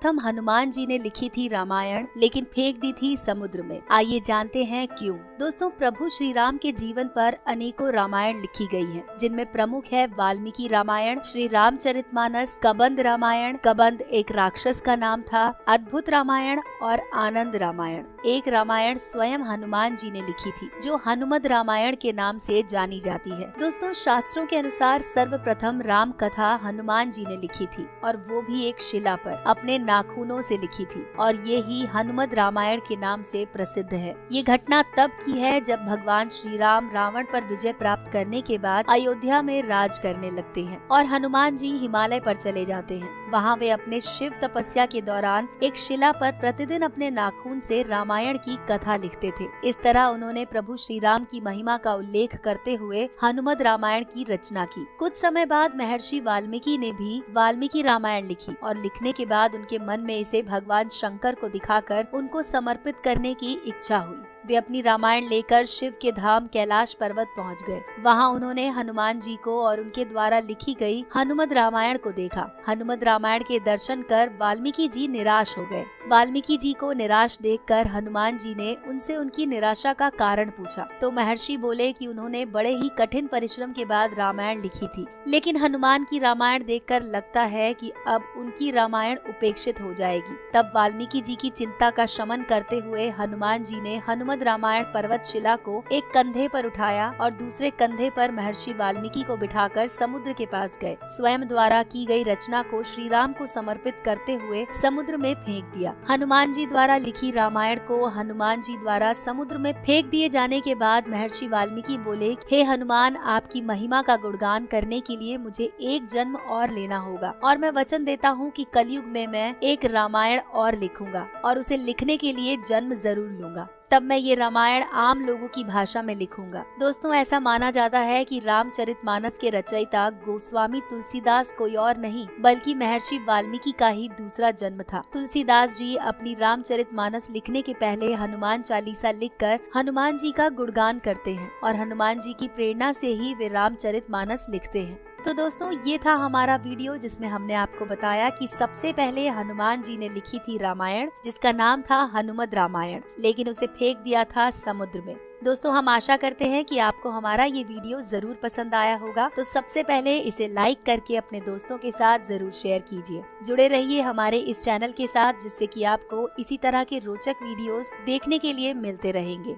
सर्वप्रथम हनुमान जी ने लिखी थी रामायण, लेकिन फेंक दी थी समुद्र में। आइए जानते हैं क्यों। दोस्तों, प्रभु श्री राम के जीवन पर अनेकों रामायण लिखी गई हैं, जिनमें प्रमुख है वाल्मीकि रामायण, श्री रामचरितमानस, कबंद रामायण, कबंद एक राक्षस का नाम था, अद्भुत रामायण और आनंद रामायण। एक रामायण स्वयं हनुमान जी ने लिखी थी, जो हनुमद रामायण के नाम से जानी जाती है। दोस्तों, शास्त्रों के अनुसार सर्वप्रथम राम कथा हनुमान जी ने लिखी थी, और वो भी एक शिला पर अपने नाखूनों से लिखी थी, और ये ही हनुमद रामायण के नाम से प्रसिद्ध है। ये घटना तब की है जब भगवान श्री राम रावण पर विजय प्राप्त करने के बाद अयोध्या में राज करने लगते हैं और हनुमान जी हिमालय पर चले जाते हैं। वहाँ वे अपने शिव तपस्या के दौरान एक शिला पर प्रतिदिन अपने नाखून से रामायण की कथा लिखते थे। इस तरह उन्होंने प्रभु श्री राम की महिमा का उल्लेख करते हुए हनुमद रामायण की रचना की। कुछ समय बाद महर्षि वाल्मीकि ने भी वाल्मीकि रामायण लिखी, और लिखने के बाद उनके मन में इसे भगवान शंकर को दिखाकर उनको समर्पित करने की इच्छा हुई। वे अपनी रामायण लेकर शिव के धाम कैलाश पर्वत पहुंच गए। वहां उन्होंने हनुमान जी को और उनके द्वारा लिखी गई हनुमद रामायण को देखा। हनुमद रामायण के दर्शन कर वाल्मीकि जी निराश हो गए। वाल्मीकि जी को निराश देखकर हनुमान जी ने उनसे उनकी निराशा का कारण पूछा, तो महर्षि बोले कि उन्होंने बड़े ही कठिन परिश्रम के बाद रामायण लिखी थी, लेकिन हनुमान की रामायण देखकर लगता है कि अब उनकी रामायण उपेक्षित हो जाएगी। तब वाल्मीकि जी की चिंता का शमन करते हुए हनुमान जी ने हनुमद रामायण पर्वत शिला को एक कंधे पर उठाया और दूसरे कंधे पर महर्षि वाल्मीकि को बिठाकर समुद्र के पास गए। स्वयं द्वारा की गई रचना को श्री राम को समर्पित करते हुए समुद्र में फेंक दिया। हनुमान जी द्वारा लिखी रामायण को हनुमान जी द्वारा समुद्र में फेंक दिए जाने के बाद महर्षि वाल्मीकि बोले, हे हनुमान, आपकी महिमा का गुणगान करने के लिए मुझे एक जन्म और लेना होगा, और मैं वचन देता हूँ कि कलयुग में मैं एक रामायण और लिखूंगा और उसे लिखने के लिए जन्म जरूर लूंगा। तब मैं ये रामायण आम लोगों की भाषा में लिखूंगा। दोस्तों, ऐसा माना जाता है कि रामचरितमानस के रचयिता गोस्वामी तुलसीदास कोई और नहीं बल्कि महर्षि वाल्मीकि का ही दूसरा जन्म था। तुलसीदास जी अपनी रामचरितमानस लिखने के पहले हनुमान चालीसा लिखकर हनुमान जी का गुणगान करते हैं, और हनुमान जी की प्रेरणा से ही वे रामचरितमानस लिखते हैं। तो दोस्तों, ये था हमारा वीडियो जिसमें हमने आपको बताया कि सबसे पहले हनुमान जी ने लिखी थी रामायण, जिसका नाम था हनुमद रामायण, लेकिन उसे फेंक दिया था समुद्र में। दोस्तों, हम आशा करते हैं कि आपको हमारा ये वीडियो जरूर पसंद आया होगा। तो सबसे पहले इसे लाइक करके अपने दोस्तों के साथ जरूर शेयर कीजिए। जुड़े रहिए हमारे इस चैनल के साथ, जिससे कि आपको इसी तरह के रोचक वीडियोस देखने के लिए मिलते रहेंगे।